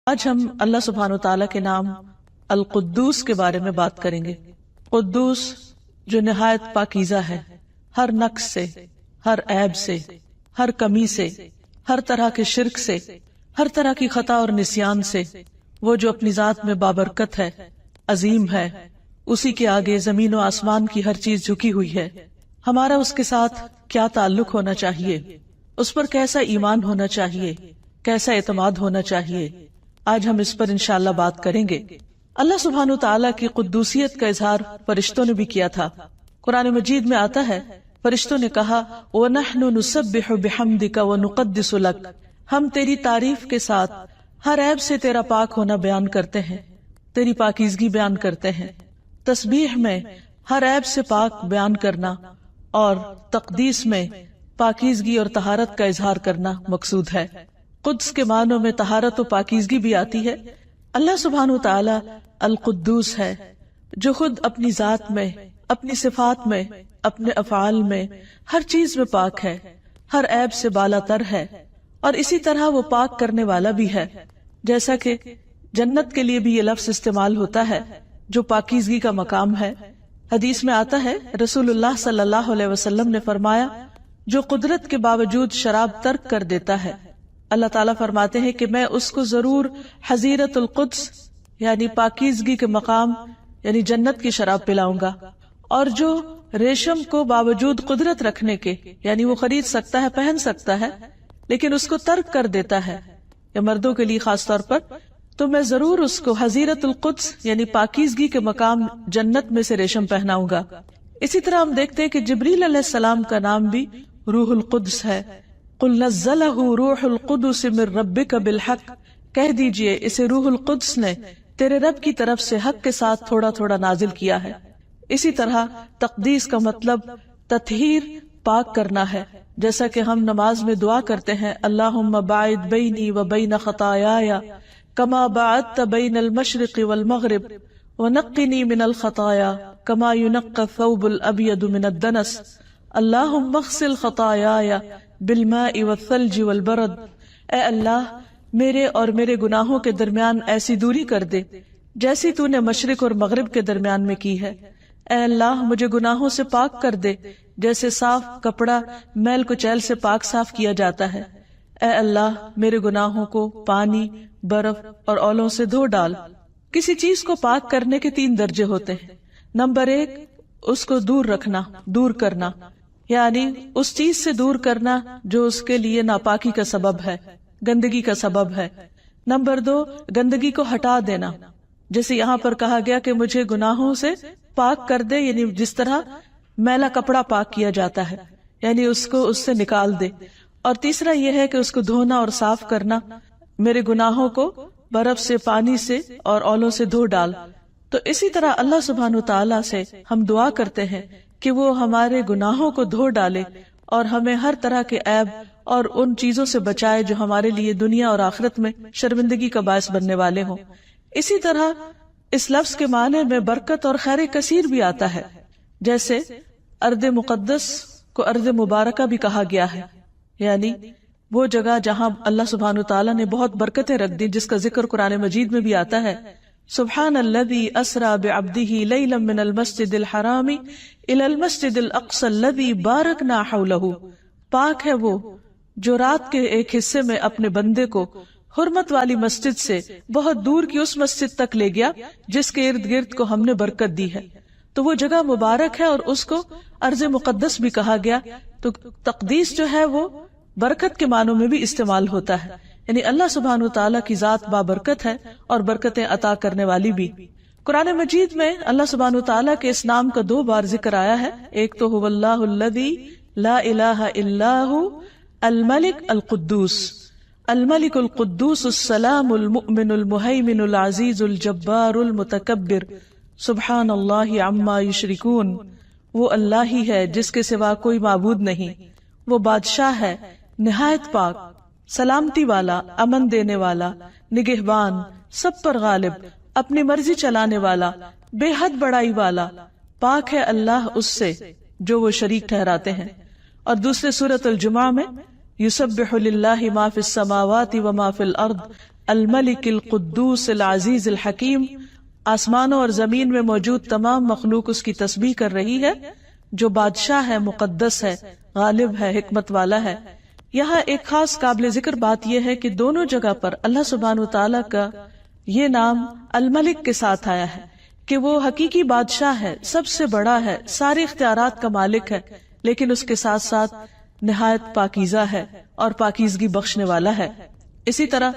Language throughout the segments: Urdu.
آج ہم اللہ سبحانہ و تعالیٰ کے نام القدوس کے بارے میں بات کریں گے۔ قدوس جو نہایت پاکیزہ ہے، ہر نقص سے، ہر عیب سے، ہر کمی سے، ہر طرح کے شرک سے، ہر طرح کی خطا اور نسیان سے، وہ جو اپنی ذات میں بابرکت ہے، عظیم ہے، اسی کے آگے زمین و آسمان کی ہر چیز جھکی ہوئی ہے۔ ہمارا اس کے ساتھ کیا تعلق ہونا چاہیے، اس پر کیسا ایمان ہونا چاہیے، کیسا اعتماد ہونا چاہیے، آج ہم اس پر انشاءاللہ بات کریں گے۔ اللہ سبحانہ وتعالیٰ کی قدوسیت کا اظہار فرشتوں نے بھی کیا تھا۔ قرآن مجید میں آتا ہے، فرشتوں نے کہا وَنَحْنُ نُسَبِّحُ بِحَمْدِكَ وَنُقَدِّسُ لَكَ، ہم تیری تعریف کے ساتھ ہر عیب سے تیرا پاک ہونا بیان کرتے ہیں، تیری پاکیزگی بیان کرتے ہیں۔ تسبیح میں ہر عیب سے پاک بیان کرنا اور تقدیس میں پاکیزگی اور طہارت کا اظہار کرنا مقصود ہے۔ قدس کے معنوں میں طہارت و پاکیزگی بھی آتی ہے۔ اللہ سبحانہ وتعالی القدوس ہے، جو خود اپنی ذات میں، اپنی صفات میں، اپنے افعال میں، ہر چیز میں پاک ہے، ہر عیب سے بالا تر ہے، اور اسی طرح وہ پاک کرنے والا بھی ہے۔ جیسا کہ جنت کے لیے بھی یہ لفظ استعمال ہوتا ہے جو پاکیزگی کا مقام ہے۔ حدیث میں آتا ہے، رسول اللہ صلی اللہ علیہ وسلم نے فرمایا، جو قدرت کے باوجود شراب ترک کر دیتا ہے، اللہ تعالیٰ فرماتے ہیں کہ میں اس کو ضرور حضیرت القدس یعنی پاکیزگی کے مقام یعنی جنت کی شراب پلاؤں گا۔ اور جو ریشم کو باوجود قدرت رکھنے کے یعنی وہ خرید سکتا ہے، پہن سکتا ہے، لیکن اس کو ترک کر دیتا ہے، یا مردوں کے لیے خاص طور پر، تو میں ضرور اس کو حضیرت القدس یعنی پاکیزگی کے مقام جنت میں سے ریشم پہناؤں گا۔ اسی طرح ہم دیکھتے ہیں کہ جبریل علیہ السلام کا نام بھی روح القدس ہے۔ قل نزلہ روح القدس من ربک بالحق، کہہ دیجئے اسے روح القدس نے تیرے رب کی طرف سے حق کے ساتھ تھوڑا تھوڑا نازل کیا ہے۔ اسی طرح تقدیس کا مطلب تطہیر، پاک کرنا ہے، جیسا کہ ہم نماز میں دعا کرتے ہیں، اللہم باعد بینی و بین خطایای کما باعدت بین المشرق والمغرب ونقنی من الخطایا کما ینقی الثوب الابیض من الدنس اللہم اغسل خطایای بالماء والثلج والبرد، اے اللہ میرے اور میرے گناہوں کے درمیان ایسی دوری کر دے جیسی تو نے مشرق اور مغرب کے درمیان میں کی ہے۔ اے اللہ مجھے گناہوں سے پاک کر دے جیسے صاف کپڑا میل کچیل سے پاک صاف کیا جاتا ہے۔ اے اللہ میرے گناہوں کو پانی، برف اور اولوں سے دھو ڈال۔ کسی چیز کو پاک کرنے کے 3 درجے ہوتے ہیں۔ نمبر 1، اس کو دور رکھنا، دور کرنا، یعنی اس چیز سے دور کرنا جو اس کے لیے ناپاکی کا سبب ہے، گندگی کا سبب ہے۔ نمبر 2، گندگی کو ہٹا دینا، جیسے یہاں پر کہا گیا کہ مجھے گناہوں سے پاک کر دے، یعنی جس طرح میلا کپڑا پاک کیا جاتا ہے، یعنی اس کو اس سے نکال دے۔ اور تیسرا یہ ہے کہ اس کو دھونا اور صاف کرنا، میرے گناہوں کو برف سے، پانی سے اور اولوں سے دھو ڈال۔ تو اسی طرح اللہ سبحانہ وتعالیٰ سے ہم دعا کرتے ہیں کہ وہ ہمارے گناہوں کو دھو ڈالے اور ہمیں ہر طرح کے عیب اور ان چیزوں سے بچائے جو ہمارے لیے دنیا اور آخرت میں شرمندگی کا باعث بننے والے ہوں۔ اسی طرح اس لفظ کے معنی میں برکت اور خیر کثیر بھی آتا ہے، جیسے ارض مقدس کو ارض مبارکہ بھی کہا گیا ہے، یعنی وہ جگہ جہاں اللہ سبحانہ وتعالیٰ نے بہت برکتیں رکھ دی، جس کا ذکر قرآن مجید میں بھی آتا ہے، سبحان الذی اسرا بعبدہ لیلا من المسجد الحرام الی المسجد الاقصی الذی بارکنا حولہ، پاک ہے وہ جو رات کے ایک حصے میں اپنے بندے کو حرمت والی مسجد سے بہت دور کی اس مسجد تک لے گیا جس کے ارد گرد کو ہم نے برکت دی ہے۔ تو وہ جگہ مبارک ہے اور اس کو ارض مقدس بھی کہا گیا۔ تو تقدیس جو ہے وہ برکت کے معنوں میں بھی استعمال ہوتا ہے، یعنی اللہ سبحانہ وتعالیٰ کی ذات بابرکت ہے اور برکتیں عطا کرنے والی بھی۔ قرآن مجید میں اللہ سبحانہ وتعالیٰ کے اس نام کا 2 بار ذکر آیا ہے، ایک تو هو اللہ الذی لا الہ الا هو الملک القدوس، الملک القدوس السلام المؤمن المہیمن العزیز الجبار المتکبر سبحان اللہ عما یشرکون، وہ اللہ ہی ہے جس کے سوا کوئی معبود نہیں، وہ بادشاہ ہے نہایت پاک، سلامتی والا، امن دینے والا، نگہبان، سب پر غالب، اپنی مرضی چلانے والا، بے حد بڑائی والا، پاک ہے اللہ اس سے جو وہ شریک ٹھہراتے ہیں۔ اور دوسرے سورۃ الجمعہ میں یسبح للہ ما فی السماوات وما فی الارض الملک القدوس العزیز الحکیم، آسمانوں اور زمین میں موجود تمام مخلوق اس کی تسبیح کر رہی ہے، جو بادشاہ ہے، مقدس ہے، غالب ہے، حکمت والا ہے۔ یہاں ایک خاص قابل ذکر بات یہ ہے کہ دونوں جگہ پر اللہ سبحانہ وتعالی کا یہ نام الملک کے ساتھ آیا ہے کہ وہ حقیقی بادشاہ ہے، سب سے بڑا ہے، سارے اختیارات کا مالک ہے، لیکن اس کے ساتھ ساتھ نہایت پاکیزہ ہے اور پاکیزگی بخشنے والا ہے۔ اسی طرح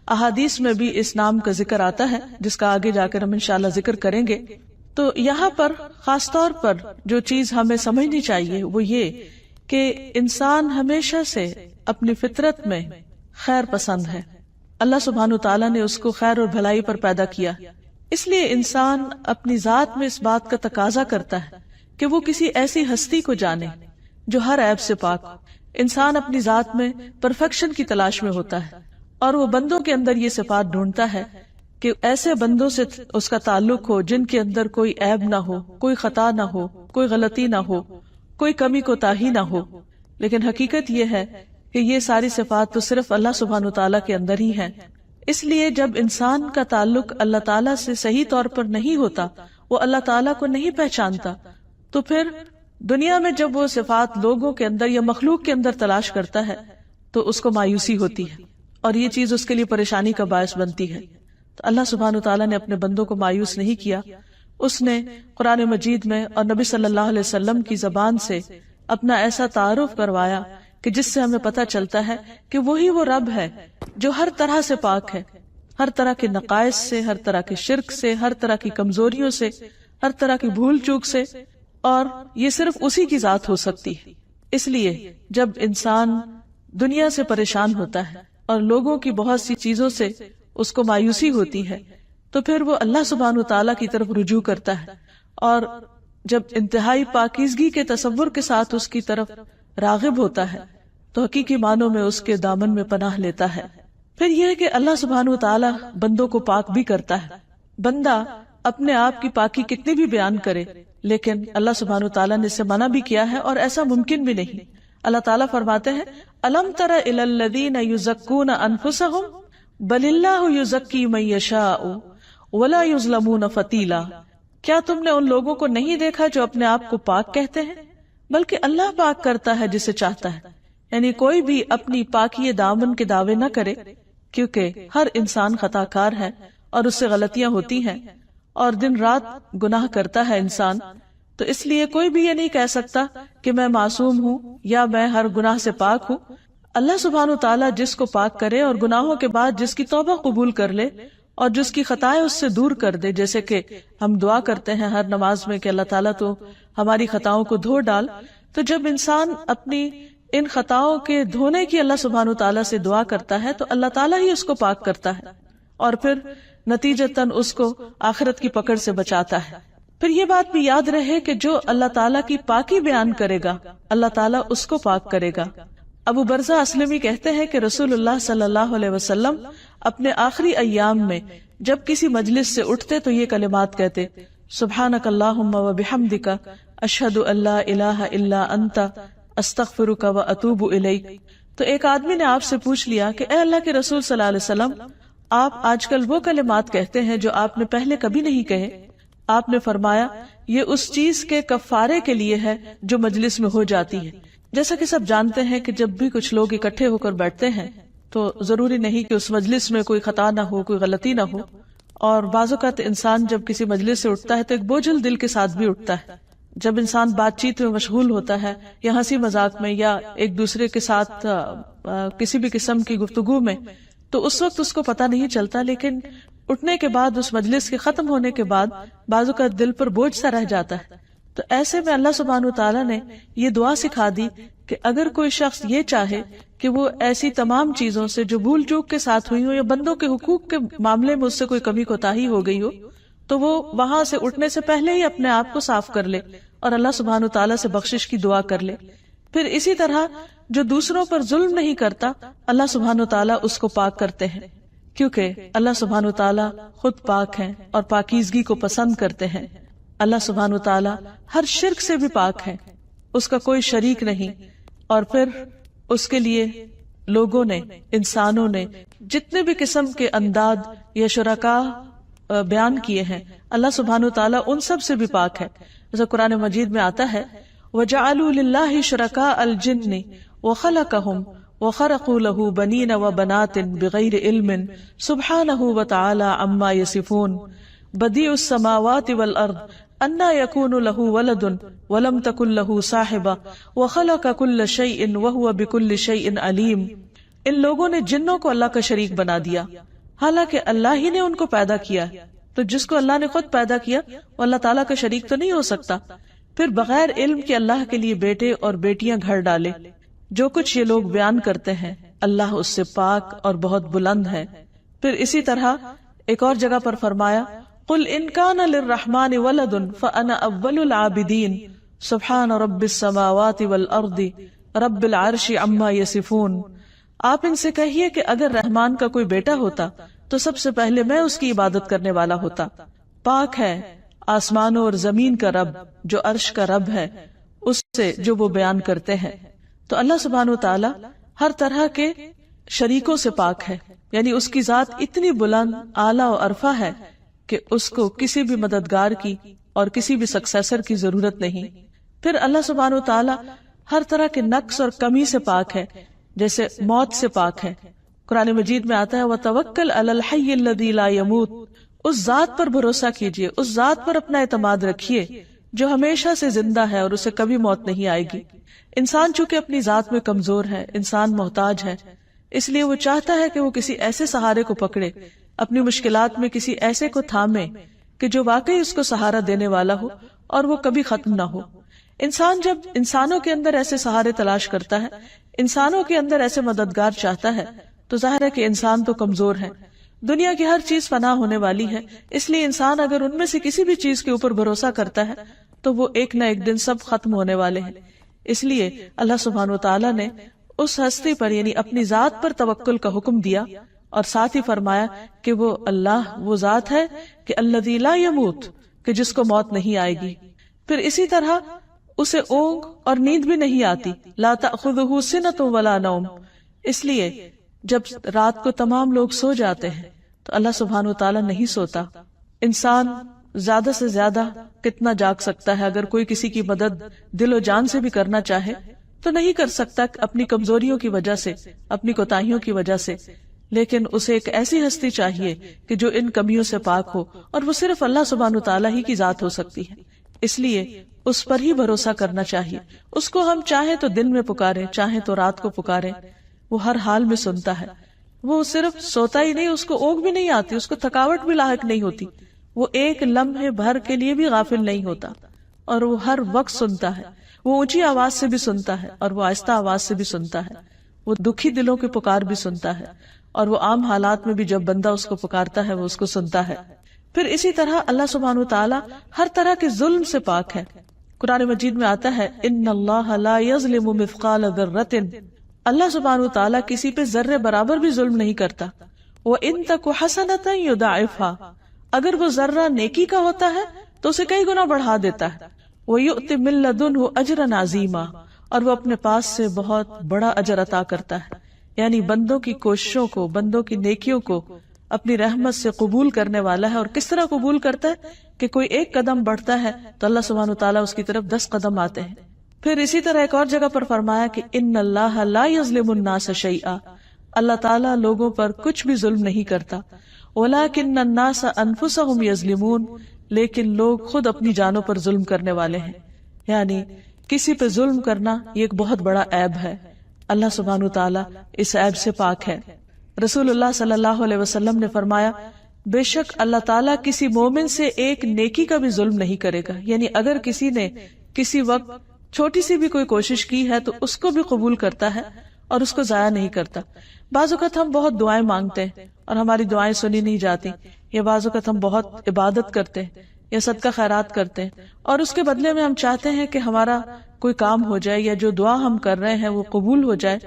احادیث میں بھی اس نام کا ذکر آتا ہے، جس کا آگے جا کر ہم انشاءاللہ ذکر کریں گے۔ تو یہاں پر خاص طور پر جو چیز ہمیں سمجھنی چاہیے وہ یہ کہ انسان ہمیشہ سے اپنی فطرت میں خیر پسند ہے۔ اللہ سبحانہ تعالیٰ نے اس کو خیر اور بھلائی پر پیدا کیا، اس لیے انسان اپنی ذات میں اس بات کا تقاضا کرتا ہے کہ وہ کسی ایسی ہستی کو جانے جو ہر عیب سے پاک ہو۔ انسان اپنی ذات میں پرفیکشن کی تلاش میں ہوتا ہے اور وہ بندوں کے اندر یہ صفات ڈھونڈتا ہے کہ ایسے بندوں سے اس کا تعلق ہو جن کے اندر کوئی عیب نہ ہو، کوئی خطا نہ ہو، کوئی غلطی نہ ہو، کوئی کمی کوتاہی نہ ہو۔ لیکن حقیقت یہ ہے کہ یہ ساری صفات تو صرف اللہ سبحانہ تعالیٰ کے اندر ہی ہیں۔ اس لیے جب انسان کا تعلق اللہ تعالیٰ سے صحیح طور پر نہیں ہوتا، وہ اللہ تعالیٰ کو نہیں پہچانتا، تو پھر دنیا میں جب وہ صفات لوگوں کے اندر یا مخلوق کے اندر تلاش کرتا ہے تو اس کو مایوسی ہوتی ہے اور یہ چیز اس کے لیے پریشانی کا باعث بنتی ہے۔ تو اللہ سبحانہ تعالیٰ نے اپنے بندوں کو مایوس نہیں کیا، اس نے قرآن مجید میں اور نبی صلی اللہ علیہ وسلم کی زبان سے اپنا ایسا تعارف کروایا کہ جس سے ہمیں پتہ چلتا ہے کہ وہی وہ رب ہے جو ہر طرح سے پاک ہے، ہر طرح کے نقائص سے، ہر طرح کے شرک سے، ہر طرح کی کمزوریوں سے، ہر طرح کی بھول چوک سے، اور یہ صرف اسی کی ذات ہو سکتی ہے۔ اس لیے جب انسان دنیا سے پریشان ہوتا ہے اور لوگوں کی بہت سی چیزوں سے اس کو مایوسی ہوتی ہے تو پھر وہ اللہ سبحانہ تعالیٰ کی طرف رجوع کرتا ہے، اور جب انتہائی پاکیزگی کے تصور کے ساتھ اس کی طرف راغب ہوتا ہے تو حقیقی معنوں میں اس کے دامن میں پناہ لیتا ہے۔ پھر یہ کہ اللہ سبحانہ تعالیٰ بندوں کو پاک بھی کرتا ہے۔ بندہ اپنے آپ کی پاکی کتنی بھی بیان کرے لیکن اللہ سبحانہ تعالیٰ نے اسے منع بھی کیا ہے، اور ایسا ممکن بھی نہیں۔ اللہ تعالیٰ فرماتے ہیں أَلَمْ تَرَ إِلَى الَّذِينَ يُزَكُّونَ أَنفُسَهُمْ بَلِ اللَّهُ يُزَكِّي مَن يَشَاءُ وَلَا يُظْلَمُونَ فَتِيلًا۔ کیا تم نے ان لوگوں کو نہیں دیکھا جو اپنے آپ کو پاک کہتے ہیں؟ بلکہ اللہ پاک کرتا ہے جسے چاہتا ہے۔ یعنی کوئی بھی اپنی پاکی دامن کے دعوے نہ کرے، کیونکہ ہر انسان خطا کار ہے اور اس سے غلطیاں ہوتی ہیں اور دن رات گناہ کرتا ہے انسان، تو اس لیے کوئی بھی یہ نہیں کہہ سکتا کہ میں معصوم ہوں یا میں ہر گناہ سے پاک ہوں۔ اللہ سبحانہ تعالیٰ جس کو پاک کرے اور گناہوں کے بعد جس کی توبہ قبول کر لے اور جس کی خطائیں اس سے دور کر دے، جیسے کہ ہم دعا کرتے ہیں ہر نماز میں کہ اللہ تعالیٰ تو ہماری خطاؤں کو دھو ڈال، تو جب انسان اپنی ان خطاؤں کے دھونے کی اللہ سبحانہ تعالیٰ سے دعا کرتا ہے تو اللہ تعالیٰ ہی اس کو پاک کرتا ہے اور پھر نتیجتاً اس کو آخرت کی پکڑ سے بچاتا ہے۔ پھر یہ بات بھی یاد رہے کہ جو اللہ تعالیٰ کی پاکی بیان کرے گا اللہ تعالیٰ اس کو پاک کرے گا۔ ابو برزہ اسلمی کہتے ہیں کہ رسول اللہ صلی اللہ علیہ وسلم اپنے آخری ایام میں جب کسی مجلس سے اٹھتے تو یہ کلمات کہتے، سبحانک اللہم و بحمدک اشہد ان لا الہ الا انت استغفرک و اتوب الیک۔ تو ایک آدمی نے آپ سے پوچھ لیا کہ اے اللہ کے رسول صلی اللہ علیہ وسلم، آپ آج کل وہ کلمات کہتے ہیں جو آپ نے پہلے کبھی نہیں کہے۔ آپ نے فرمایا یہ اس چیز کے کفارے کے لیے ہے جو مجلس میں ہو جاتی ہے۔ جیسا کہ سب جانتے ہیں کہ جب بھی کچھ لوگ اکٹھے ہو کر بیٹھتے ہیں تو ضروری نہیں کہ اس مجلس میں کوئی خطا نہ ہو، کوئی غلطی نہ ہو، اور بعض اوقات انسان جب کسی مجلس سے اٹھتا ہے تو ایک بوجھل دل کے ساتھ بھی اٹھتا ہے۔ جب انسان بات چیت میں مشغول ہوتا ہے یا ہنسی مذاق میں یا ایک دوسرے کے ساتھ کسی بھی قسم کی گفتگو میں، تو اس وقت اس کو پتہ نہیں چلتا، لیکن اٹھنے کے بعد اس مجلس کے ختم ہونے کے بعد بعض اوقات دل پر بوجھ سا رہ جاتا ہے۔ تو ایسے میں اللہ سبحانہ تعالیٰ نے یہ دعا سکھا دی کہ اگر کوئی شخص یہ چاہے کہ وہ ایسی تمام چیزوں سے جو بھول چوک کے ساتھ ہوئی ہو یا بندوں کے حقوق کے معاملے میں اس سے کوئی کمی کوتاہی ہو گئی ہو، تو وہ وہاں سے اٹھنے سے پہلے ہی اپنے آپ کو صاف کر لے اور اللہ سبحانہ تعالیٰ سے بخشش کی دعا کر لے۔ پھر اسی طرح جو دوسروں پر ظلم نہیں کرتا اللہ سبحانہ تعالیٰ اس کو پاک کرتے ہیں، کیونکہ اللہ سبحانہ تعالیٰ خود پاک ہیں اور پاکیزگی کو پسند کرتے ہیں۔ اللہ سبحانہ تعالیٰ ہر شرک سے بھی پاک ہے، اس کا کوئی شریک نہیں، اور پھر اس کے لیے لوگوں نے، انسانوں نے جتنے بھی قسم کے انداد یا شرکا بیان کیے ہیں، اللہ سبحانہ وتعالیٰ ان سب سے بھی پاک ہے. جیسے قرآن مجید میں آتا ہے وَجَعَلُوا لِلَّهِ شُرَكَاءَ الْجِنِّ وَخَلَقَهُمْ وَخَرَقُوا لَهُ بَنِينَ وَبَنَاتٍ بِغَيْرِ عِلْمٍ سُبْحَانَهُ وَتَعَالَى عَمَّا يَصِفُونَ بَدِيعُ السَّمَاوَاتِ وَالْأَرْضِ أَنَّىٰ يَكُونُ لَهُ وَلَدٌ وَلَمْ تَكُن لَهُ صَاحِبَةٌ وَخَلَقَ كُلَّ شَيْءٍ وَهُوَ بِكُلِّ شَيْءٍ عَلِيمٌ. ان لوگوں نے جنوں کو اللہ کا شریک بنا دیا، حالانکہ اللہ ہی نے ان کو پیدا کیا. تو جس کو اللہ نے خود پیدا کیا وہ اللہ تعالیٰ کا شریک تو نہیں ہو سکتا. پھر بغیر علم کے اللہ کے لیے بیٹے اور بیٹیاں گھر ڈالے. جو کچھ یہ لوگ بیان کرتے ہیں اللہ اس سے پاک اور بہت بلند ہے. پھر اسی طرح ایک اور جگہ پر فرمایا قُلْ إِنْ كَانَ لِلرَّحْمَٰنِ وَلَدٌ فَأَنَا أَوَّلُ الْعَابِدِينَ سُبْحَانَ رَبِّ السَّمَاوَاتِ وَالْأَرْضِ رَبِّ الْعَرْشِ عَمَّا يَصِفُونَ. آپ ان سے کہیے کہ اگر رحمان کا کوئی بیٹا ہوتا تو سب سے پہلے میں اس کی عبادت کرنے والا ہوتا. پاک ہے آسمانوں اور زمین کا رب جو عرش کا رب ہے اس سے جو وہ بیان کرتے ہیں. تو اللہ سبحانہ وتعالی ہر طرح کے شریکوں سے پاک ہے، یعنی اس کی ذات اتنی بلند اعلیٰ و عرفہ ہے کہ اس کو کسی بھی مددگار کی اور کسی بھی سکسیسر کی ضرورت نہیں. پھر اللہ سبحانہ وتعالی ہر طرح کے نقص اور کمی سے پاک ہے، جیسے موت سے پاک ہے. قرآن مجید میں آتا ہے وَتَوَكَّلْ عَلَى الْحَيِّ الَّذِي لَا يَمُوتُ. اس ذات پر بھروسہ کیجئے، اس ذات پر اپنا اعتماد رکھیے جو ہمیشہ سے زندہ ہے اور اسے کبھی موت نہیں آئے گی. انسان چونکہ اپنی ذات میں کمزور ہے، انسان محتاج ہے، اس لیے وہ چاہتا ہے کہ وہ کسی ایسے سہارے کو پکڑے، اپنی مشکلات میں کسی ایسے کو تھامے کہ جو واقعی اس کو سہارا دینے والا ہو اور وہ کبھی ختم نہ ہو. انسان جب انسانوں کے اندر ایسے سہارے تلاش کرتا ہے، انسانوں کے اندر ایسے مددگار چاہتا ہے، تو ظاہر ہے کہ انسان تو کمزور ہے. دنیا کی ہر چیز فنا ہونے والی ہے، اس لیے انسان اگر ان میں سے کسی بھی چیز کے اوپر بھروسہ کرتا ہے تو وہ ایک نہ ایک دن سب ختم ہونے والے ہیں. اس لیے اللہ سبحانہ وتعالی نے اس ہستی پر یعنی اپنی ذات پر توکل کا حکم دیا اور ساتھ ہی فرمایا کہ وہ اللہ وہ ذات ہے کہ الذی لا یموت، کہ جس کو موت نہیں آئے گی. پھر اسی طرح اسے اونگ اور نیند بھی نہیں آتی، لا تأخذہ سنۃ ولا نوم. اس لیے جب رات کو تمام لوگ سو جاتے ہیں تو اللہ سبحانہ وتعالی نہیں سوتا. انسان زیادہ سے زیادہ کتنا جاگ سکتا ہے؟ اگر کوئی کسی کی مدد دل و جان سے بھی کرنا چاہے تو نہیں کر سکتا اپنی کمزوریوں کی وجہ سے، اپنی کوتاہیوں کی وجہ سے. لیکن اسے ایک ایسی ہستی چاہیے کہ جو ان کمیوں سے پاک ہو، اور وہ صرف اللہ سبحانہ وتعالی ہی کی ذات ہو سکتی ہے. اس لیے اس پر ہی بھروسہ کرنا چاہیے. اس کو ہم چاہیں تو دن میں پکاریں، چاہیں تو رات کو پکاریں، وہ ہر حال میں سنتا ہے. وہ صرف سوتا ہی نہیں، اس کو اونگ بھی نہیں آتی، اس کو تھکاوٹ بھی لاحق نہیں ہوتی. وہ ایک لمحے بھر کے لیے بھی غافل نہیں ہوتا اور وہ ہر وقت سنتا ہے. وہ اونچی آواز سے بھی سنتا ہے اور وہ آہستہ آواز سے بھی سنتا ہے. وہ دکھی دلوں کی پکار بھی سنتا ہے اور وہ عام حالات میں بھی جب بندہ اس کو پکارتا ہے وہ اس کو سنتا ہے. پھر اسی طرح اللہ سبحانہ وتعالی ہر طرح کے ظلم سے پاک ہے. قرآن مجید میں آتا ہے ان اللہ لا یظلم مثقال ذرۃ. اللہ سبحانہ وتعالی کسی پہ ذرے برابر بھی ظلم نہیں کرتا. وَإِن تَكُ حَسَنَةً يُضَاعِفْهَا. اگر وہ ذرہ نیکی کا ہوتا ہے تو اسے کئی گنا بڑھا دیتا ہے. وَيُؤْتِ مِن لَّدُنْهُ أَجْرًا عَظِيمًا. اور وہ اپنے پاس سے بہت بڑا اجر عطا کرتا ہے. یعنی بندوں کی کوششوں کو، بندوں کی نیکیوں کو اپنی رحمت سے قبول کرنے والا ہے. اور کس طرح قبول کرتا ہے کہ کوئی ایک قدم بڑھتا ہے تو اللہ سبحانہ وتعالیٰ اس کی طرف 10 قدم آتے ہیں. پھر اسی طرح ایک اور جگہ پر فرمایا کہ ان اللہ لا یظلم الناس شیئا. اللہ تعالیٰ لوگوں پر کچھ بھی ظلم نہیں کرتا. ولکن الناس انفسهم یظلمون. لیکن لوگ خود اپنی جانوں پر ظلم کرنے والے ہیں. یعنی کسی پہ ظلم کرنا یہ ایک بہت بڑا عیب ہے. اللہ سبحانہ وتعالیٰ اس عیب سے پاک ہے. رسول اللہ صلی اللہ علیہ وسلم نے فرمایا بے شک اللہ تعالیٰ کسی مومن سے ایک نیکی کا بھی ظلم نہیں کرے گا. یعنی اگر کسی نے کسی وقت چھوٹی سی بھی کوئی کوشش کی ہے تو اس کو بھی قبول کرتا ہے اور اس کو ضائع نہیں کرتا. بعض اوقات ہم بہت دعائیں مانگتے ہیں اور ہماری دعائیں سنی نہیں جاتی، یا بعض اوقات ہم بہت عبادت کرتے ہیں یا صدقہ خیرات کرتے ہیں اور اس کے بدلے میں ہم چاہتے ہیں کہ ہمارا کوئی کام ہو جائے یا جو دعا ہم کر رہے ہیں وہ قبول ہو جائے،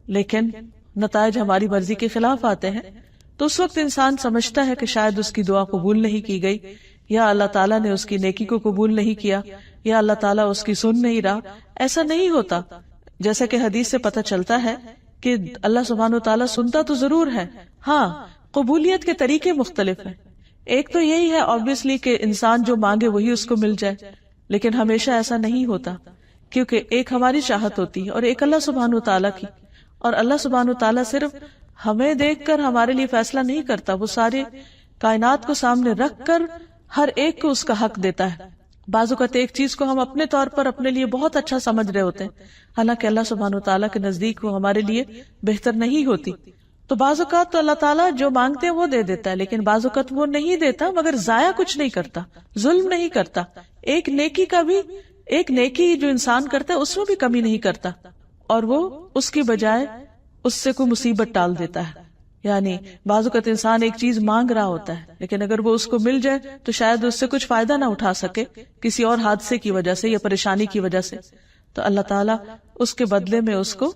لیکن نتائج ہماری مرضی کے خلاف آتے ہیں. تو اس وقت انسان سمجھتا ہے کہ شاید اس کی دعا قبول نہیں کی گئی، یا اللہ تعالیٰ نے اس کی نیکی کو قبول نہیں کیا، یا اللہ تعالیٰ اس کی سن نہیں رہا. ایسا نہیں ہوتا. جیسا کہ حدیث سے پتہ چلتا ہے کہ اللہ سبحانہ وتعالیٰ سنتا تو ضرور ہے، ہاں قبولیت کے طریقے مختلف ہیں. ایک تو یہی ہے obviously کہ انسان جو مانگے وہی اس کو مل جائے، لیکن ہمیشہ ایسا نہیں ہوتا، کیونکہ ایک ہماری چاہت ہوتی ہے اور ایک اللہ سبحانہ وتعالیٰ کی. اور اللہ سبحانہ وتعالیٰ صرف ہمیں دیکھ کر ہمارے لیے فیصلہ نہیں کرتا، وہ سارے کائنات کو سامنے رکھ کر ہر ایک کو اس کا حق دیتا ہے. بعض اوقات ایک چیز کو ہم اپنے طور پر اپنے لیے بہت اچھا سمجھ رہے ہوتے ہیں، حالانکہ اللہ سبحانہ وتعالیٰ کے نزدیک وہ ہمارے لیے بہتر نہیں ہوتی. تو بعض اوقات تو اللہ تعالیٰ جو مانگتے ہیں وہ دے دیتا ہے، لیکن بعض اوقات وہ نہیں دیتا مگر ضائع کچھ نہیں کرتا، ظلم نہیں کرتا. ایک نیکی جو انسان کرتا ہے اس میں بھی کمی نہیں کرتا، اور وہ اس کی بجائے اس سے کوئی مصیبت ٹال دیتا ہے. یعنی بعض اوقات انسان ایک چیز مانگ رہا ہوتا ہے، لیکن اگر وہ اس کو مل جائے تو شاید اس سے کچھ فائدہ نہ اٹھا سکے کسی اور حادثے کی وجہ سے یا پریشانی کی وجہ سے. تو اللہ تعالیٰ اس کے بدلے میں اس کو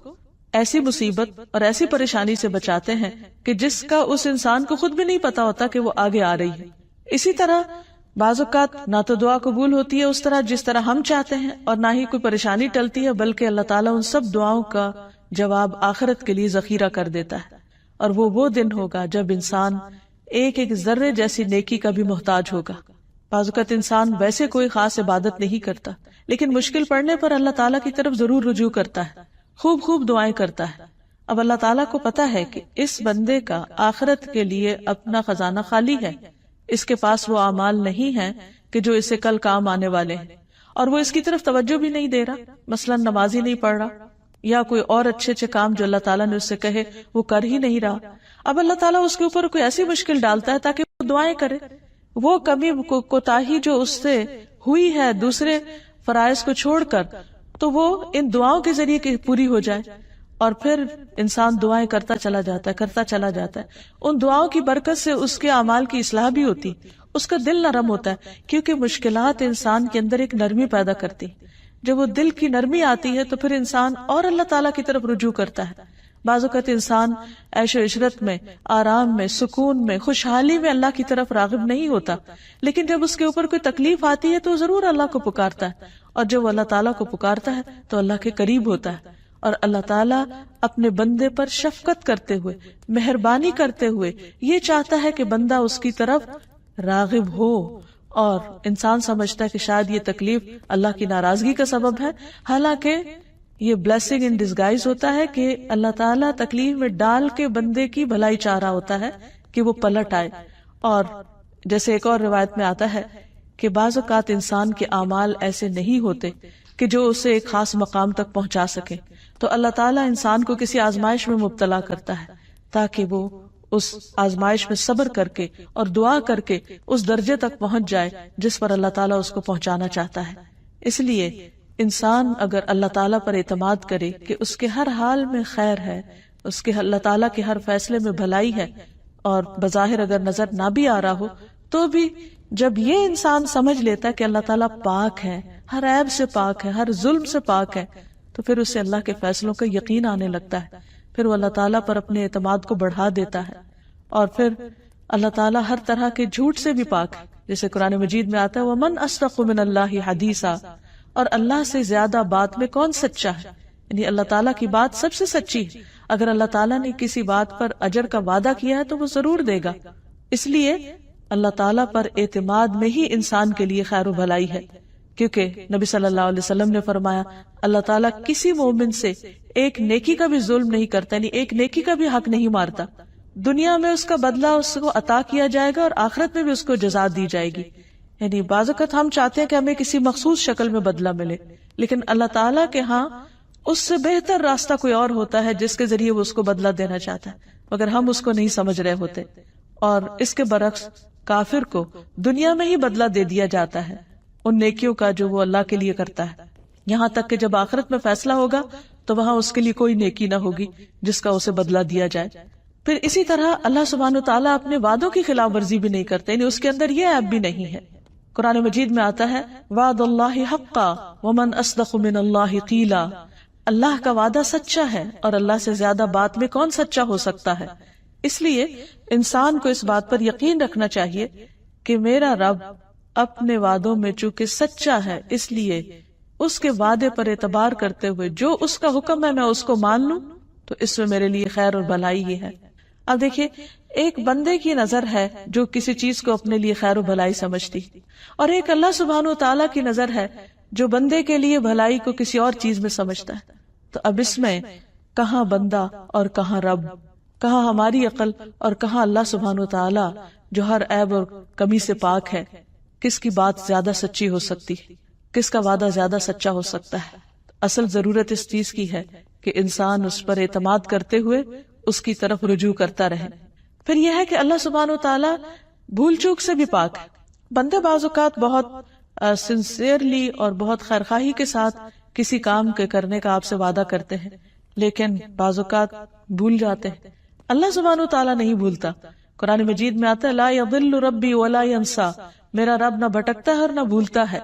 ایسی مصیبت اور ایسی پریشانی سے بچاتے ہیں کہ جس کا اس انسان کو خود بھی نہیں پتا ہوتا کہ وہ آگے آ رہی ہے. اسی طرح بعض اوقات نہ تو دعا قبول ہوتی ہے اس طرح جس طرح ہم چاہتے ہیں، اور نہ ہی کوئی پریشانی ٹلتی ہے، بلکہ اللہ تعالیٰ ان سب دعاؤں کا جواب آخرت کے لیے ذخیرہ کر دیتا ہے. اور وہ دن ہوگا جب انسان ایک ایک ذرے جیسی نیکی کا بھی محتاج ہوگا. بعض اوقات انسان ویسے کوئی خاص عبادت نہیں کرتا، لیکن مشکل پڑنے پر اللہ تعالیٰ کی طرف ضرور رجوع کرتا ہے، خوب دعائیں کرتا ہے. اب اللہ تعالیٰ کو پتا ہے کہ اس بندے کا آخرت کے لیے اپنا خزانہ خالی ہے، اس کے پاس وہ اعمال نہیں ہیں کہ جو اسے کل کام آنے والے ہیں، اور وہ اس کی طرف توجہ بھی نہیں دے رہا، مثلا نماز ہی نہیں پڑھ رہا یا کوئی اور اچھے کام جو اللہ تعالیٰ نے اس سے کہے وہ کر ہی نہیں رہا. اب اللہ تعالیٰ اس کے اوپر کوئی ایسی مشکل ڈالتا ہے تاکہ وہ دعائیں کرے، وہ کمی کوتاہی جو اس سے ہوئی ہے دوسرے فرائض کو چھوڑ کر، تو وہ ان دعاؤں کے ذریعے پوری ہو جائے. اور پھر انسان دعائیں کرتا چلا جاتا ہے. ان دعاؤں کی برکت سے اس کے اعمال کی اصلاح بھی ہوتی، اس کا دل نرم ہوتا ہے، کیونکہ مشکلات انسان کے اندر ایک نرمی پیدا کرتی. جب وہ دل کی نرمی آتی ہے تو پھر انسان اور اللہ تعالیٰ کی طرف رجوع کرتا ہے. بعض اوقات انسان عیش و عشرت میں، آرام میں، سکون میں، خوشحالی میں اللہ کی طرف راغب نہیں ہوتا، لیکن جب اس کے اوپر کوئی تکلیف آتی ہے تو ضرور اللہ کو پکارتا ہے، اور جب وہ اللہ تعالیٰ کو پکارتا ہے تو اللہ کے قریب ہوتا ہے. اور اللہ تعالیٰ اپنے بندے پر شفقت کرتے ہوئے، مہربانی کرتے ہوئے یہ چاہتا ہے کہ بندہ اس کی طرف راغب ہو. اور انسان سمجھتا ہے کہ شاید یہ تکلیف اللہ کی ناراضگی کا سبب ہے، حالانکہ یہ بلیسنگ ان ڈسگائز ہوتا ہے کہ اللہ تعالیٰ تکلیف میں ڈال کے بندے کی بھلائی چاہ رہا ہوتا ہے کہ وہ پلٹ آئے. اور جیسے ایک اور روایت میں آتا ہے کہ بعض اوقات انسان کے اعمال ایسے نہیں ہوتے کہ جو اسے ایک خاص مقام تک پہنچا سکے، تو اللہ تعالیٰ انسان کو کسی آزمائش میں مبتلا کرتا ہے تاکہ وہ اس آزمائش میں صبر کر کے اور دعا کر کے اس درجے تک پہنچ جائے جس پر اللہ تعالیٰ اس کو پہنچانا چاہتا ہے. اس لیے انسان اگر اللہ تعالیٰ پر اعتماد کرے کہ اس کے ہر حال میں خیر ہے، اس کے اللہ تعالیٰ کے ہر فیصلے میں بھلائی ہے، اور بظاہر اگر نظر نہ بھی آ رہا ہو تو بھی جب یہ انسان سمجھ لیتا ہے کہ اللہ تعالیٰ پاک ہے، ہر عیب سے پاک ہے، ہر ظلم سے پاک ہے، تو پھر اسے اللہ کے فیصلوں کا یقین آنے لگتا ہے. پھر وہ اللہ تعالیٰ پر اپنے اعتماد کو بڑھا دیتا ہے، اور پھر اللہ تعالیٰ ہر طرح کے جھوٹ سے بھی پاک ہے. جیسے قرآن مجید میں آتا ہے وَمَنْ أَصْدَقُ مِنَ اللَّهِ حَدِيثًا، اور اللہ سے زیادہ بات میں کون سچا ہے، یعنی اللہ تعالیٰ کی بات سب سے سچی ہے. اگر اللہ تعالیٰ نے کسی بات پر اجر کا وعدہ کیا ہے تو وہ ضرور دے گا. اس لیے اللہ تعالیٰ پر اعتماد میں ہی انسان کے لیے خیر و بھلائی ہے، کیونکہ نبی صلی اللہ علیہ وسلم نے فرمایا اللہ تعالیٰ کسی مومن سے ایک نیکی کا بھی ظلم نہیں کرتا، یعنی ایک نیکی کا بھی حق نہیں مارتا. دنیا میں اس کا بدلہ اس کو عطا کیا جائے گا اور آخرت میں بھی اس کو جزا دی جائے گی. یعنی بعض اوقات ہم چاہتے ہیں کہ ہمیں کسی مخصوص شکل میں بدلہ ملے، لیکن اللہ تعالیٰ کے ہاں اس سے بہتر راستہ کوئی اور ہوتا ہے جس کے ذریعے وہ اس کو بدلہ دینا چاہتا ہے، مگر ہم اس کو نہیں سمجھ رہے ہوتے. اور اس کے برعکس کافر کو دنیا میں ہی بدلہ دے دیا جاتا ہے ان نیکیوں کا جو وہ اللہ کے لیے کرتا ہے، یہاں تک کہ جب آخرت میں فیصلہ ہوگا تو وہاں اس کے لیے کوئی نیکی نہ ہوگی جس کا اسے بدلہ دیا جائے. پھر اسی طرح اللہ سبحانہ وتعالیٰ اپنے وعدوں کی خلاف ورزی بھی نہیں کرتے، یعنی اس کے اندر یہ عیب بھی نہیں ہے. قرآن مجید میں آتا ہے وعد اللہ حقا ومن اصدق من اللہ قیلا، اللہ کا وعدہ سچا ہے اور اللہ سے زیادہ بات میں کون سچا ہو سکتا ہے. اس لیے انسان کو اس بات پر یقین رکھنا چاہیے کہ میرا رب اپنے وعدوں میں چونکہ سچا ہے، اس لیے اس کے وعدے پر اعتبار کرتے ہوئے جو اس کا حکم ہے میں اس کو مان لوں، تو اس میں میرے لیے خیر اور بھلائی ہی ہے۔ اب دیکھیے، ایک بندے کی نظر ہے جو کسی چیز کو اپنے لیے خیر و بھلائی سمجھتی، اور ایک اللہ سبحانہ و تعالیٰ کی نظر ہے جو بندے کے لیے بھلائی کو کسی اور چیز میں سمجھتا ہے۔ تو اب اس میں کہاں بندہ اور کہاں رب، کہاں ہماری عقل اور کہاں اللہ سبحانہ و تعالیٰ جو ہر عیب اور کمی سے پاک ہے، کس کی بات زیادہ سچی ہو سکتی ہے، کس کا وعدہ زیادہ سچا ہو سکتا ہے؟ اصل ضرورت اس چیز کی ہے کہ انسان اس پر اعتماد کرتے ہوئے اس کی طرف رجوع کرتا رہے۔ پھر یہ ہے کہ اللہ سبحانہ و تعالیٰ بھول چوک سے بھی پاک ہے۔ بندے بعض اوقات بہت سنسیئرلی اور بہت خیرخواہی کے ساتھ کسی کام کے کرنے کا آپ سے وعدہ کرتے ہیں، لیکن بعض اوقات بھول جاتے ہیں۔ اللہ سبحانہ و تعالیٰ نہیں بھولتا۔ قرآن مجید میں آتا ہے لا یضل ربی ولا ینسا، میرا رب نہ بھٹکتا ہے اور نہ بھولتا ہے،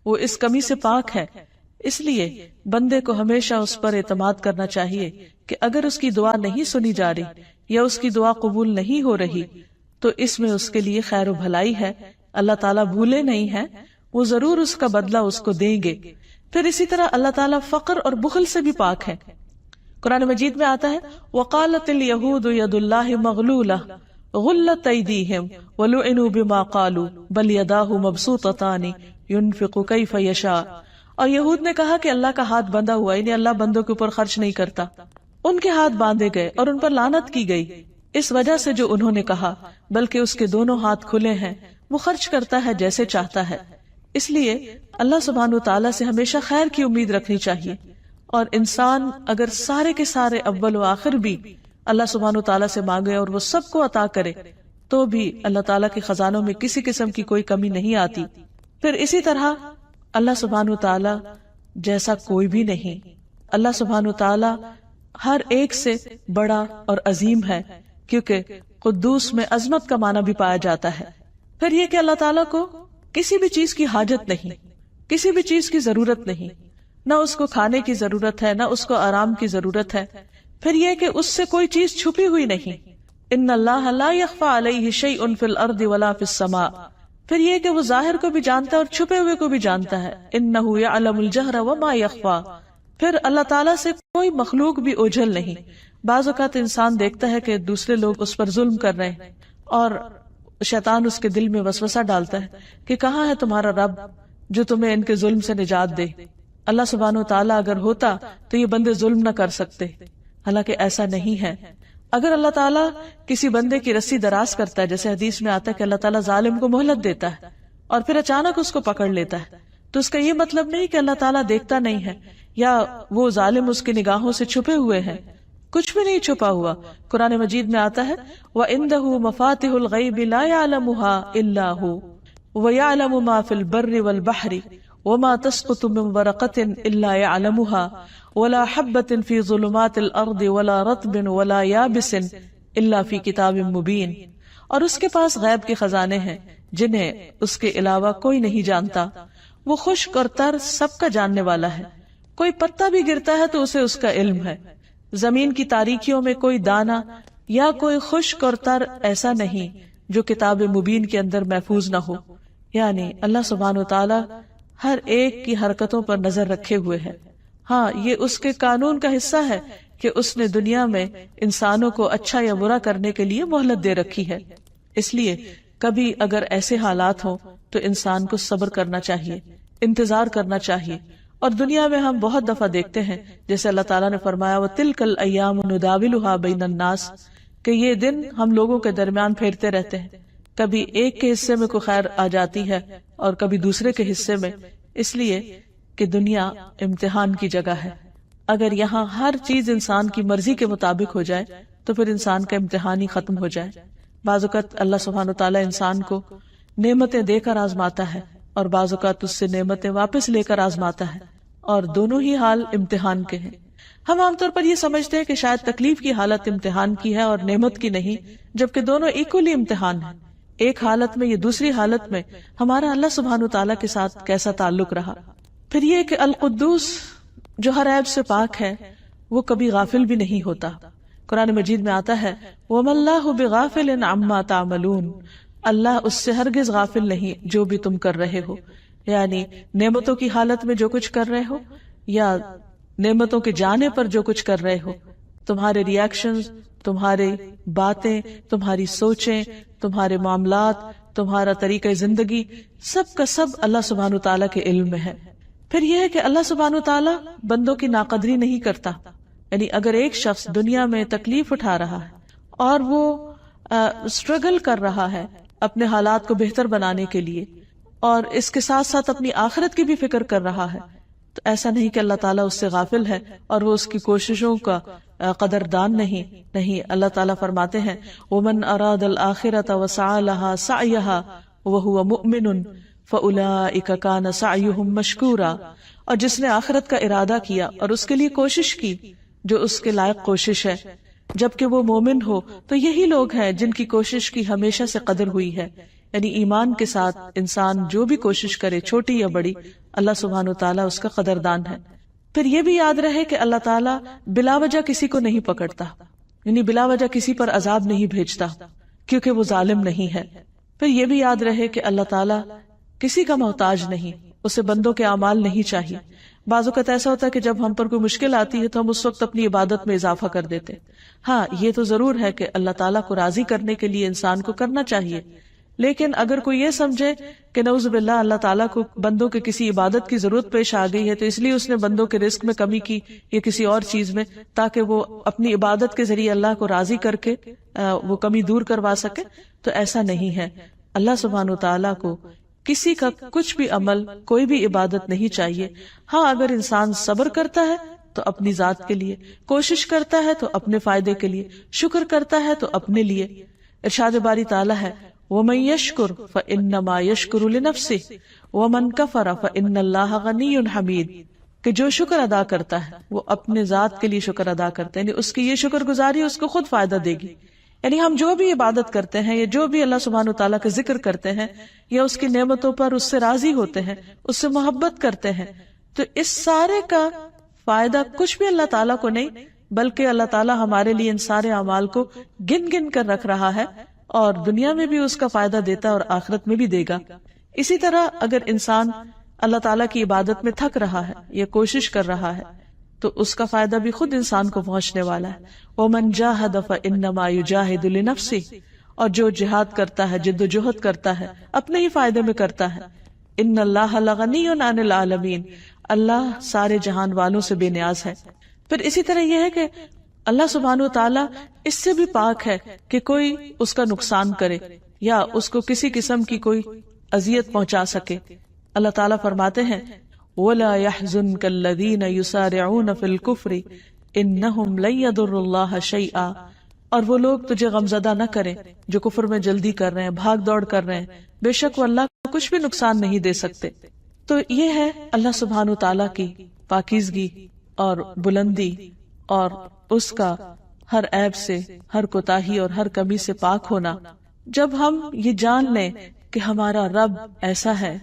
وہ اس کمی سے پاک ہے۔ اس لیے بندے کو ہمیشہ اس پر اعتماد کرنا چاہیے کہ اگر اس کی دعا نہیں سنی جا رہی یا اس کی دعا قبول نہیں ہو رہی تو اس میں اس کے لیے خیر و بھلائی ہے۔ اللہ تعالیٰ بھولے نہیں ہیں، وہ ضرور اس کا بدلہ اس کو دیں گے۔ پھر اسی طرح اللہ تعالیٰ فقر اور بخل سے بھی پاک ہے۔ قرآن مجید میں آتا ہے وَقَالَتِ الْيَهُودُ يَدُ اللَّهِ مَغْلُولَةٌ غُلَّتْ أَيْدِيهِمْ وَلُعِنُوا بِمَا قَالُوا بَلْ يَدَاهُ مَبْسُوطَتَانِ يُنْفِقُ كَيْفَ يَشَاءُ، اور یہود نے کہا کہ اللہ کا ہاتھ بندھا ہوا، یعنی اللہ بندوں کے اوپر خرچ نہیں کرتا۔ ان کے ہاتھ باندھے گئے اور ان پر لعنت کی گئی اس وجہ سے جو انہوں نے کہا، بلکہ اس کے دونوں ہاتھ کھلے ہیں، وہ خرچ کرتا ہے جیسے چاہتا ہے۔ اس لیے اللہ سبحانہ و تعالیٰ سے ہمیشہ خیر کی امید رکھنی چاہیے، اور انسان اگر سارے کے سارے اول و آخر بھی اللہ سبحانہ و تعالیٰ سے مانگے اور وہ سب کو عطا کرے تو بھی اللہ تعالیٰ کے خزانوں میں کسی قسم کی کوئی کمی نہیں آتی۔ پھر اسی طرح اللہ سبحانہ و تعالیٰ جیسا کوئی بھی نہیں۔ اللہ سبحانہ و تعالیٰ ہر ایک سے بڑا اور عظیم ہے، کیونکہ قدوس میں عظمت کا معنی بھی پایا جاتا ہے۔ پھر یہ کہ اللہ تعالیٰ کو کسی بھی چیز کی حاجت نہیں، کسی بھی چیز کی ضرورت نہیں، نہ اس کو کھانے کی ضرورت ہے، نہ اس کو آرام کی ضرورت ہے۔ پھر یہ کہ اس سے کوئی چیز چھپی ہوئی نہیں۔ ان اللہ لا یخفی علیہ شیء فی الارض ولا فی السماء۔ پھر یہ کہ وہ ظاہر کو بھی جانتا ہے اور چھپے ہوئے کو بھی جانتا ہے۔ انہ یعلم الجہر وما یخفی۔ پھر اللہ تعالیٰ سے کوئی مخلوق بھی اوجھل نہیں۔ بعض اوقات انسان دیکھتا ہے کہ دوسرے لوگ اس پر ظلم کر رہے ہیں اور شیطان اس کے دل میں وسوسہ ڈالتا ہے کہ کہاں ہے تمہارا رب جو تمہیں ان کے ظلم سے نجات دے۔ اللہ سبحانہ و تعالیٰ اگر ہوتا تو یہ بندے ظلم نہ کر سکتے، حالانکہ ایسا نہیں ہے۔ اگر اللہ تعالیٰ کسی بندے کی رسی دراز کرتا ہے، جیسے حدیث میں آتا ہے کہ اللہ تعالیٰ ظالم کو مہلت دیتا ہے اور پھر اچانک اس کو پکڑ لیتا ہے، تو اس کا یہ مطلب نہیں کہ اللہ تعالیٰ دیکھتا نہیں ہے یا وہ ظالم اس کی نگاہوں سے چھپے ہوئے ہیں۔ کچھ بھی نہیں چھپا ہوا۔ قرآن مجید میں آتا ہے وَعِندَهُ مَفَاتِحُ الْغَيْبِ لَا يَعْلَمُهَا إِلَّا هُوَ وَيَعْلَمُ مَا فِي الْبَرِّ وَالْبَحْرِ وَمَا تَسْقُطُ مِنْ وَرَقَةٍ إِلَّا يَعْلَمُهَا وَلَا حَبَّةٍ فِي ظُلُمَاتِ الْأَرْضِ وَلَا رَطْبٍ وَلَا يَابِسٍ إِلَّا فِي كِتَابٍ مُبِينٍ۔ اور اس کے پاس غیب کے خزانے ہیں جنہیں اس کے علاوہ کوئی نہیں جانتا، وہ خشک اور تر سب کا جاننے والا ہے۔ کوئی پتا بھی گرتا ہے تو اسے اس کا علم ہے۔ زمین کی تاریکیوں میں کوئی دانہ یا کوئی خشک اور تر ایسا نہیں جو کتاب مبین کے اندر محفوظ نہ ہو۔ یعنی اللہ سبحانہ و تعالیٰ ہر ایک کی حرکتوں پر نظر رکھے ہوئے ہے۔ ہاں، یہ اس کے قانون کا حصہ ہے کہ اس نے دنیا میں انسانوں کو اچھا یا برا کرنے کے لیے مہلت دے رکھی ہے۔ اس لیے کبھی اگر ایسے حالات ہوں تو انسان کو صبر کرنا چاہیے، انتظار کرنا چاہیے۔ اور دنیا میں ہم بہت دفعہ دیکھتے ہیں، جیسے اللہ تعالیٰ نے فرمایا وَتِلْكَ الْأَيَّامُ نُدَاوِلُهَا بَيْنَ النَّاسِ، کہ یہ دن ہم لوگوں کے درمیان پھیرتے رہتے ہیں، کبھی ایک کے حصے میں کوئی خیر آ جاتی ہے اور کبھی دوسرے کے حصے میں، اس لیے کہ دنیا امتحان کی جگہ ہے۔ اگر یہاں ہر چیز انسان کی مرضی کے مطابق ہو جائے تو پھر انسان کا امتحان ہی ختم ہو جائے۔ بعض اوقات اللہ سبحانہ تعالیٰ انسان کو نعمتیں دے کر آزماتا ہے اور بعض اوقات اس سے نعمتیں واپس لے کر آزماتا ہے، اور دونوں ہی حال امتحان کے ہیں۔ ہم عام طور پر یہ سمجھتے ہیں کہ شاید تکلیف کی حالت امتحان کی ہے اور نعمت کی نہیں، جبکہ دونوں ایکولی امتحان ہیں۔ ایک حالت میں یا دوسری حالت میں ہمارا اللہ سبحانہ تعالیٰ کے ساتھ کیسا تعلق رہا۔ پھر یہ کہ القدوس جو ہر عیب سے پاک ہے وہ کبھی غافل بھی نہیں ہوتا۔ قرآن مجید میں آتا ہے وَمَا اللَّهُ بِغَافِلٍ عَمَّا تَعْمَلُونَ، اللہ اس سے ہرگز غافل نہیں جو بھی تم کر رہے ہو، یعنی نعمتوں کی حالت میں جو کچھ کر رہے ہو یا نعمتوں کے جانے پر جو کچھ کر رہے ہو۔ تمہارے ریئیکشنز، تمہارے باتیں، تمہاری سوچیں، تمہارے معاملات، تمہارا طریقہ زندگی، سب کا سب اللہ سبحانہ وتعالیٰ کے علم میں ہے۔ پھر یہ ہے کہ اللہ سبحانہ وتعالیٰ بندوں کی ناقدری نہیں کرتا، یعنی اگر ایک شخص دنیا میں تکلیف اٹھا رہا ہے اور وہ اسٹرگل کر رہا ہے اپنے حالات کو بہتر بنانے کے لیے، اور اس کے ساتھ ساتھ اپنی آخرت کی بھی فکر کر رہا ہے، تو ایسا نہیں کہ اللہ تعالیٰ اس سے غافل ہے اور وہ اس کی کوششوں کا قدردان نہیں۔ اللہ تعالیٰ فرماتے ہیں وَمَنْ أَرَادَ الْآخِرَةَ وَسَعَى لَهَا سَعْيَهَا وَهُوَ مُؤْمِنٌ فَأُولَئِكَ كَانَ سَعْيُهُمْ مَشْكُورًا، اور جس نے آخرت کا ارادہ کیا اور اس کے لیے کوشش کی جو اس کے لائق کوشش ہے، جبکہ وہ مومن ہو، تو یہی لوگ ہیں جن کی کوشش کی ہمیشہ سے قدر ہوئی ہے۔ یعنی ایمان کے ساتھ انسان جو بھی کوشش کرے، چھوٹی یا بڑی، اللہ سبحانہ وتعالیٰ اس کا قدردان ہے۔ پھر یہ بھی یاد رہے کہ اللہ تعالیٰ بلا وجہ کسی کو نہیں پکڑتا، یعنی بلا وجہ کسی پر عذاب نہیں بھیجتا، کیونکہ وہ ظالم نہیں ہے۔ پھر یہ بھی یاد رہے کہ اللہ تعالیٰ کسی کا محتاج نہیں، اسے بندوں کے اعمال نہیں چاہیے۔ بعض اوقات ایسا ہوتا ہے کہ جب ہم پر کوئی مشکل آتی ہے تو ہم اس وقت اپنی عبادت میں اضافہ کر دیتے۔ ہاں، یہ تو ضرور ہے کہ اللہ تعالیٰ کو راضی کرنے کے لیے انسان کو کرنا چاہیے، لیکن اگر کوئی یہ سمجھے کہ نعوذ باللہ اللہ تعالیٰ کو بندوں کے کسی عبادت کی ضرورت پیش آ گئی ہے تو اس لیے اس نے بندوں کے رزق میں کمی کی یا کسی اور چیز میں، تاکہ وہ اپنی عبادت کے ذریعے اللہ کو راضی کر کے وہ کمی دور کروا سکے، تو ایسا نہیں ہے۔ اللہ سبحانہ وتعالیٰ کو کسی کا کچھ بھی عمل، کوئی بھی عبادت نہیں چاہیے۔ ہاں، اگر انسان صبر کرتا ہے تو اپنی ذات کے لیے، کوشش کرتا ہے تو اپنے فائدے کے لیے، شکر کرتا ہے تو اپنے لیے۔ ارشاد باری تعالیٰ ہے وَمَن يَشْكُرْ فَإِنَّمَا يَشْكُرُ لِنَفْسِهِ وَمَن كَفَرَ فَإِنَّ اللَّهَ غَنِيٌّ حَمِيدٌ، کہ جو شکر ادا کرتا ہے وہ اپنے ذات کے لیے شکر ادا کرتا ہے، یعنی اس کی یہ شکر گزاری اس کو خود فائدہ دے گی۔ یعنی ہم جو بھی عبادت کرتے ہیں یا جو بھی اللہ سبحانہ وتعالیٰ کا ذکر کرتے ہیں یا اس کی نعمتوں پر اس سے راضی ہوتے ہیں، اس سے محبت کرتے ہیں، تو اس سارے کا فائدہ کچھ بھی اللہ تعالیٰ کو نہیں، بلکہ اللہ تعالیٰ ہمارے لیے ان سارے اعمال کو گن گن کر رکھ رہا ہے، اور دنیا میں بھی اس کا فائدہ دیتا ہے اور آخرت میں بھی دے گا۔ اسی طرح اگر انسان اللہ تعالیٰ کی عبادت میں تھک رہا ہے یا کوشش کر رہا ہے تو اس کا فائدہ بھی خود انسان کو پہنچنے والا ہے۔ وَمَن جَاهَدَ فَإِنَّمَا يُجَاهِدُ لِنَفْسِهِ، اور جو جہاد کرتا ہے، جد و جہد کرتا ہے، اپنے ہی فائدے میں کرتا ہے۔ إِنَّ اللَّهَ لَغَنِيٌّ عَنِ الْعَالَمِينَ، اللہ سارے جہان والوں سے بے نیاز ہے۔ پھر اسی طرح یہ ہے کہ اللہ سبحانہ وتعالیٰ اس سے بھی پاک ہے کہ کوئی اس کا نقصان کرے یا اس کو کسی قسم کی کوئی اذیت پہنچا سکے۔ اللہ تعالیٰ فرماتے ہیں وَلَا يَحْزُنْكَ الَّذِينَ يُسَارِعُونَ فِي الْكُفْرِ إِنَّهُمْ لَن يَضُرُّوا اللَّهَ شَيْئًا، اور وہ لوگ تجھے غمزدہ نہ کریں جو کفر میں جلدی کر رہے ہیں، بھاگ دوڑ کر رہے ہیں، بے شک وہ اللہ کو کچھ بھی نقصان نہیں دے سکتے۔ تو یہ ہے اللہ سبحانہ وتعالیٰ کی پاکیزگی اور بلندی اور اس کا ہر عیب سے، ہر کوتاہی اور ہر کمی سے پاک ہونا۔ جب ہم یہ جان لیں کہ ہمارا رب ایسا ہے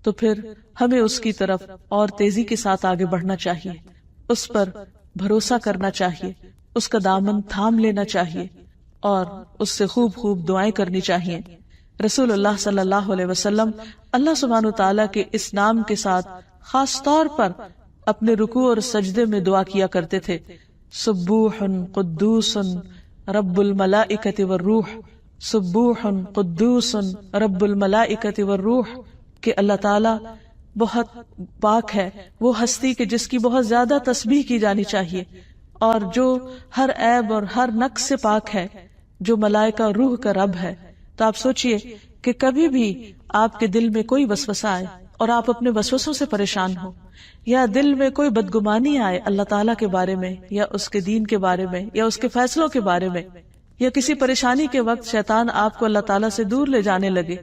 تو پھر ہمیں اس کی طرف اور تیزی کے ساتھ آگے بڑھنا چاہیے، اس پر بھروسہ کرنا چاہیے، اس کا دامن تھام لینا چاہیے اور اس سے خوب خوب دعائیں کرنی چاہیے۔ رسول اللہ صلی اللہ علیہ وسلم اللہ سبحانہ تعالیٰ کے اس نام کے ساتھ خاص طور پر اپنے رکوع اور سجدے میں دعا کیا کرتے تھے، سبوح قدوس رب الملائکۃ والروح، سبوح قدوس رب الملائکۃ والروح، کہ اللہ تعالیٰ بہت پاک ہے، وہ ہستی کہ جس کی بہت زیادہ تسبیح کی جانی چاہیے، اور جو ہر عیب اور ہر نقص سے پاک ہے، جو ملائکہ روح کا رب ہے۔ تو آپ سوچئے کہ کبھی بھی آپ کے دل میں کوئی وسوسہ آئے اور آپ اپنے وسوسوں سے پریشان ہو، یا دل میں کوئی بدگمانی آئے اللہ تعالیٰ کے بارے میں یا اس کے دین کے بارے میں یا اس کے فیصلوں کے بارے میں، یا کسی پریشانی کے وقت شیطان آپ کو اللہ تعالیٰ سے دور لے جانے لگے،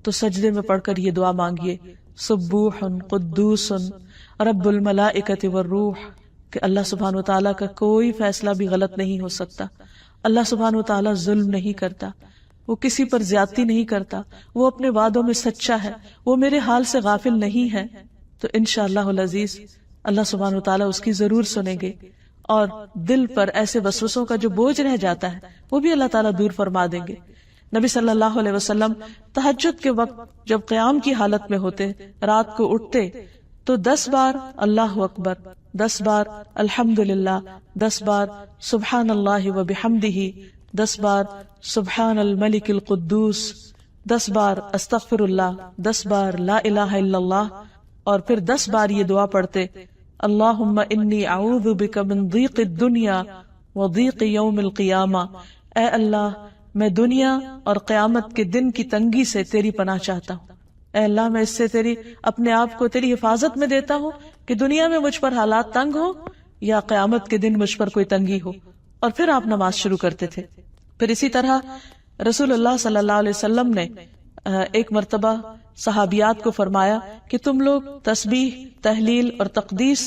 تو سجدے میں پڑھ کر یہ دعا مانگیے، سبوح قدوس رب الملائکۃ والروح، کہ اللہ سبحانہ وتعالیٰ کا کوئی فیصلہ بھی غلط نہیں ہو سکتا۔ اللہ سبحانہ وتعالیٰ ظلم نہیں کرتا، وہ کسی پر زیادتی نہیں کرتا، وہ اپنے وعدوں میں سچا ہے، وہ میرے حال سے غافل نہیں ہے۔ تو انشاءاللہ العزیز اللہ سبحانہ وتعالیٰ اس کی ضرور سنیں گے، اور دل پر ایسے وسوسوں کا جو بوجھ رہ جاتا ہے وہ بھی اللہ تعالیٰ دور فرما دیں گے۔ نبی صلی اللہ علیہ وسلم تہجد کے وقت جب قیام کی حالت میں ہوتے، رات کو اٹھتے تو 10 بار اللہ اکبر 10 بار الحمدللہ، 10 بار سبحان اللہ و بحمدہ، 10 بار سبحان الملک القدوس، 10 بار استغفر اللہ، 10 بار لا الہ الا اللہ، اور پھر 10 بار یہ دعا پڑھتے اللہم انی اعوذ بک من ضیق الدنیا و ضیق یوم القیامہ، اے اللہ میں دنیا اور قیامت کے دن کی تنگی سے تیری پناہ چاہتا ہوں، اے اللہ میں اس سے تیری اپنے آپ کو تیری حفاظت میں دیتا ہوں کہ دنیا میں مجھ پر حالات تنگ ہو یا قیامت کے دن مجھ پر کوئی تنگی ہو۔ اور پھر آپ نماز شروع کرتے تھے۔ پھر اسی طرح رسول اللہ صلی اللہ علیہ وسلم نے ایک مرتبہ صحابیات کو فرمایا کہ تم لوگ تسبیح، تحلیل اور تقدیس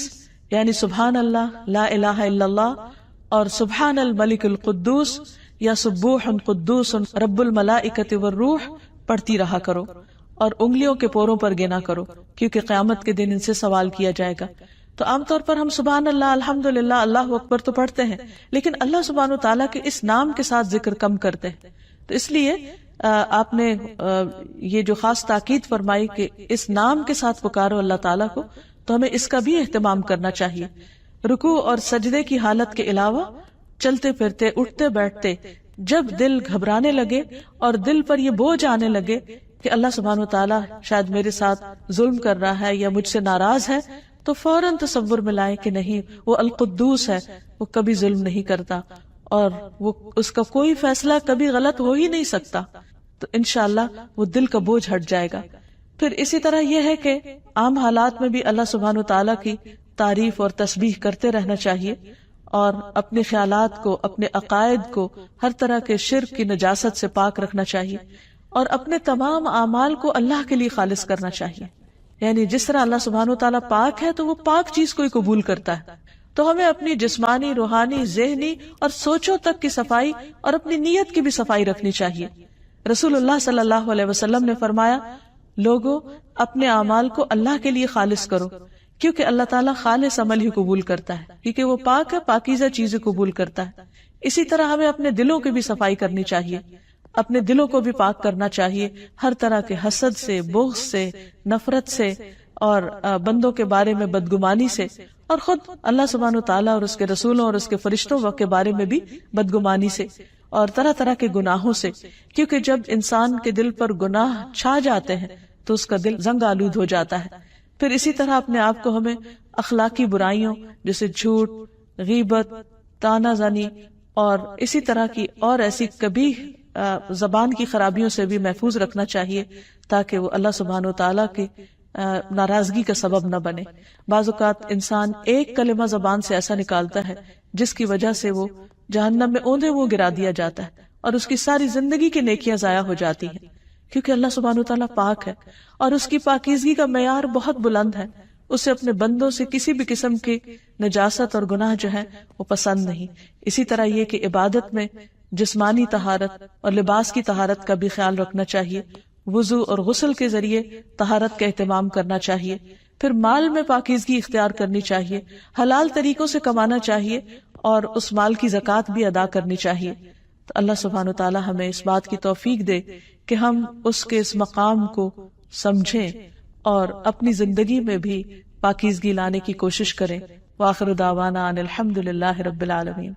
یعنی سبحان اللہ، لا الہ الا اللہ اور سبحان الملک القدوس یا سبوح قدوس رب الملائکۃ والروح پڑھتی رہا کرو، اور انگلیوں کے پوروں پر گنا کرو، کیونکہ قیامت کے دن ان سے سوال کیا جائے گا۔ تو عام طور پر ہم سبحان اللہ، الحمدللہ، اللہ اکبر تو پڑھتے ہیں، لیکن اللہ سبحانہ تعالیٰ کے اس نام کے ساتھ ذکر کم کرتے ہیں۔ تو اس لیے آپ نے یہ جو خاص تاکید فرمائی کہ اس نام کے ساتھ پکارو اللہ تعالیٰ کو، تو ہمیں اس کا بھی اہتمام کرنا چاہیے۔ رکوع اور سجدے کی حالت کے علاوہ چلتے پھرتے، اٹھتے بیٹھتے، جب دل گھبرانے لگے اور دل پر یہ بوجھ آنے لگے کہ اللہ سبحانہ وتعالیٰ شاید میرے ساتھ ظلم کر رہا ہے یا مجھ سے ناراض ہے، تو فوراً تصور میں لائے کہ نہیں، وہ القدوس ہے، وہ کبھی ظلم نہیں کرتا اور وہ اس کا کوئی فیصلہ کبھی غلط ہو ہی نہیں سکتا، تو انشاءاللہ وہ دل کا بوجھ ہٹ جائے گا۔ پھر اسی طرح یہ ہے کہ عام حالات میں بھی اللہ سبحانہ وتعالیٰ کی تعریف اور تسبیح کرتے رہنا چاہیے، اور اپنے خیالات کو، اپنے عقائد کو ہر طرح کے شرک کی نجاست سے پاک رکھنا چاہیے، اور اپنے تمام اعمال کو اللہ کے لیے خالص کرنا چاہیے۔ یعنی جس طرح اللہ سبحانہ وتعالیٰ پاک ہے تو وہ پاک چیز کو ہی قبول کرتا ہے، تو ہمیں اپنی جسمانی، روحانی، ذہنی اور سوچوں تک کی صفائی اور اپنی نیت کی بھی صفائی رکھنی چاہیے۔ رسول اللہ صلی اللہ علیہ وسلم نے فرمایا، لوگوں اپنے اعمال کو اللہ کے لیے خالص کرو، کیونکہ اللہ تعالیٰ خالص عمل ہی قبول کرتا ہے، کیونکہ وہ پاک ہے، پاکیزہ چیزیں قبول کرتا ہے۔ اسی طرح ہمیں اپنے دلوں کی بھی صفائی کرنی چاہیے، اپنے دلوں کو بھی پاک کرنا چاہیے ہر طرح کے حسد سے، بغض سے، نفرت سے، اور بندوں کے بارے میں بدگمانی سے، اور خود اللہ سبحانہ وتعالیٰ اور اس کے رسولوں اور اس کے فرشتوں کے بارے میں بھی بدگمانی سے، اور طرح طرح کے گناہوں سے، کیونکہ جب انسان کے دل پر گناہ چھا جاتے ہیں تو اس کا دل زنگ آلود ہو جاتا ہے۔ پھر اسی طرح اپنے آپ کو ہمیں اخلاقی برائیوں جیسے جھوٹ، غیبت، طعنہ زنی اور اسی طرح کی اور ایسی قبیح زبان کی خرابیوں سے بھی محفوظ رکھنا چاہیے، تاکہ وہ اللہ سبحانہ وتعالیٰ کی ناراضگی کا سبب نہ بنے۔ بعض اوقات انسان ایک کلمہ زبان سے ایسا نکالتا ہے جس کی وجہ سے وہ جہنم میں اوندے منہ گرا دیا جاتا ہے، اور اس کی ساری زندگی کی نیکیاں ضائع ہو جاتی ہیں، کیونکہ اللہ سبحانہ وتعالیٰ پاک ہے اور اس کی پاکیزگی کا معیار بہت بلند ہے۔ اسے اپنے بندوں سے کسی بھی قسم کی نجاست اور گناہ جو ہے وہ پسند نہیں۔ اسی طرح یہ کہ عبادت میں جسمانی طہارت اور لباس کی طہارت کا بھی خیال رکھنا چاہیے، وضو اور غسل کے ذریعے طہارت کا اہتمام کرنا چاہیے۔ پھر مال میں پاکیزگی اختیار کرنی چاہیے، حلال طریقوں سے کمانا چاہیے، اور اس مال کی زکوٰۃ بھی ادا کرنی چاہیے۔ تو اللہ سبحانہ وتعالی ہمیں اس بات کی توفیق دے کہ ہم اس کے اس مقام کو سمجھیں اور اپنی زندگی میں بھی پاکیزگی لانے کی کوشش کریں۔ وآخر دعوانا ان الحمد للہ رب العالمین۔